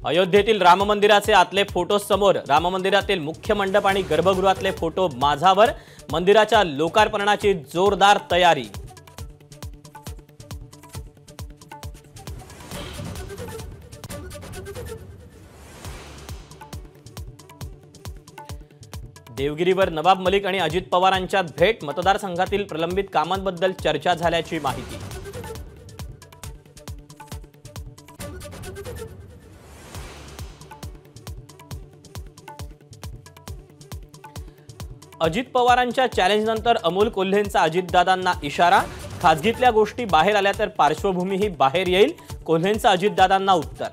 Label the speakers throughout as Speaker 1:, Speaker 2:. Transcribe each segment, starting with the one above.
Speaker 1: अयोध्येतील राम मंदिराचे आतले फोटो समोर, राम मंदिरातील मुख्य मंडप आणि गर्भगृहातले फोटो माझावर, मंदिराच्या लोकार्पणाची जोरदार तयारी। देवगिरीवर नवाब मलिक आणि अजित पवारांच्यात भेट, मतदारसंघातील प्रलंबित कामांबद्दल चर्चा झाल्याची माहिती। अजित पवारांच्या चॅलेंजनंतर अमोल कोल्हेंचा अजितदादांना इशारा, खासगीतल्या गोष्टी बाहेर आल्या तर पार्श्वभूमीही बाहेर येईल, कोल्हेंचा अजितदादांना उत्तर।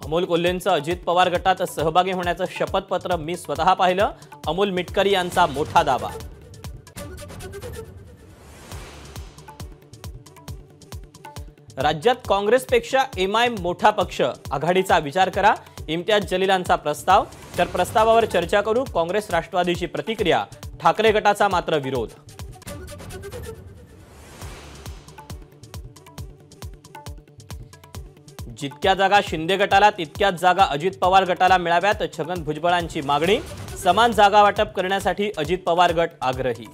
Speaker 1: अमोल कोल्हेंचं अजित पवार गटात सहभागी होण्याचं शपथपत्र मी स्वतः पाहिलं, अमोल मिटकरी यांचा मोठा दावा। राज्यात काँग्रेसपेक्षा एमआय मोठा पक्ष, आघाडीचा विचार करा, इम्तियाज जलीलांचा प्रस्ताव, तर प्रस्तावावर चर्चा करू, काँग्रेस राष्ट्रवादीची प्रतिक्रिया, ठाकरे गटाचा मात्र विरोध। जितक्या जागा शिंदे गटाला तितक्याच जागा अजित पवार गटाला मिळाव्यात, छगन भुजबळांची मागणी, समान जागा वाटप करण्यासाठी अजित पवार गट आग्रही।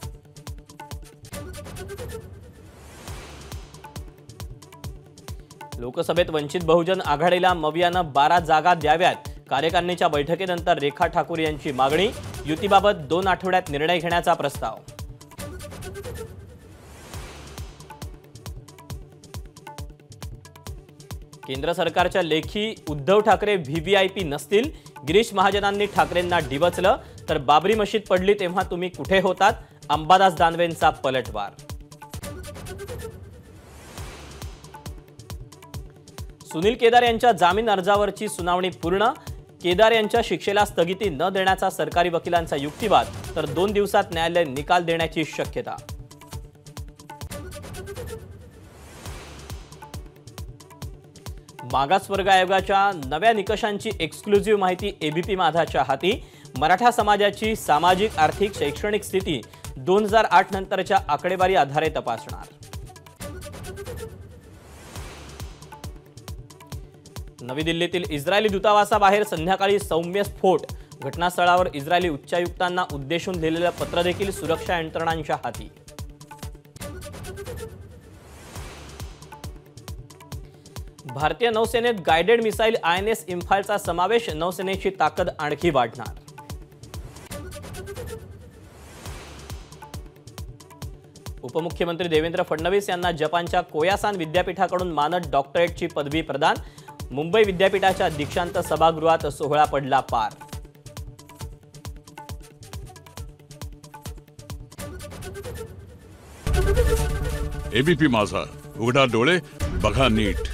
Speaker 1: लोकसभेत वंचित बहुजन आघाडीला मवियानं 12 जागा द्याव्यात, कार्यकारिणीच्या बैठकीनंतर रेखा ठाकूर यांची मागणी, युतीबाबत 2 आठवड्यात निर्णय घेण्याचा प्रस्ताव। केंद्र सरकारच्या लेखी उद्धव ठाकरे व्हीव्हीआयपी नसतील, गिरीश महाजनांनी ठाकरेंना डिवचलं, तर बाबरी मशीद पडली तेव्हा तुम्ही कुठे होतात, अंबादास दानवेंचा पलटवार। सुनील केदार यांच्या जामीन अर्जावरची सुनावणी पूर्ण, केदार यांच्या शिक्षेला स्थगिती न देण्याचा सरकारी वकिलांचा युक्तिवाद, तर 2 दिवसात न्यायालय निकाल देण्याची शक्यता। मागासवर्ग आयोगाच्या नव्या निकषांची एक्सक्लुझिव्ह माहिती एबीपी माझाच्या हाती, मराठा समाजाची सामाजिक आर्थिक शैक्षणिक स्थिती 2008 नंतरच्या आकडेवारी आधारे तपासणार। नवी दिल्लीतील इस्रायली दूतावासाबाहेर संध्याकाळी सौम्य स्फोट, घटनास्थळावर इस्रायली उच्चायुक्तांना उद्देशून लिहिलेलं पत्र देखील सुरक्षा यंत्रणांच्या हाती। भारतीय नौसेनेत गाइडेड मिसाईल आयएनएस इम्फालचा समावेश, नौसेनेची ताकद आणखी वाढणार। उपमुख्यमंत्री देवेंद्र फडणवीस यांना जपानच्या कोयासान विद्यापीठाकडून मानद डॉक्टरेटची पदवी प्रदान, मुंबई विद्यापीठाच्या दीक्षांत सभागृहात सोहळा पडला पार।
Speaker 2: एबीपी माझा, उघडा डोळे बघा नीट।